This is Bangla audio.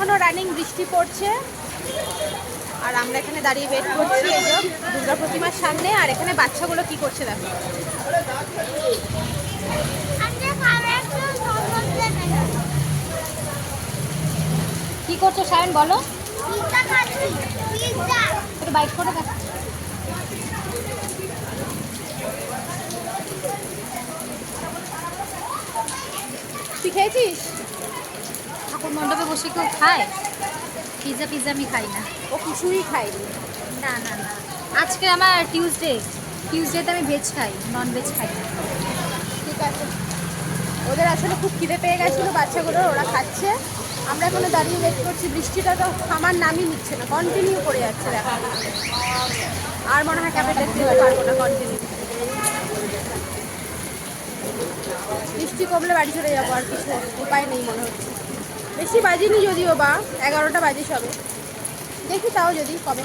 এখনো রানিং বৃষ্টি পড়ছে আর আমরা এখানে দাঁড়িয়ে ওয়েট করছি এই যে দুর্গা প্রতিমার সামনে। আর এখানে বাচ্চাগুলো কি করছে দেখো। কি করছো সায়ন বলো? একটু বাইক করে দেখো। তুই খেয়েছিস? ঠাকুর মণ্ডপে বসে কেউ খায়? পিৎজা পিৎজা আমি খাই না। ও কিছুই খাইনি। না না না, আজকে আমার টিউসডেতে আমি ভেজ খাই, নন ভেজ খাই না। ঠিক আছে, ওদের আসলে খুব খিদে পেয়ে গেছিলো বাচ্চাগুলোর, ওরা খাচ্ছে। আমরা এখনো দাঁড়িয়ে ওয়েট করছি। বৃষ্টিটা তো থামার নামই নিচ্ছে না, কন্টিনিউ করে যাচ্ছে দেখো। আর মনে হয় ক্যাফে দেখতে পারবো না কন্টিনিউ। বৃষ্টি কমলে বাড়ি চলে যাবো, আর কিছু উপায় নেই মনে হচ্ছে। বেশি বাজিনি যদিও, বা 11টা বাজে সবে, দেখি তাও যদি কবে।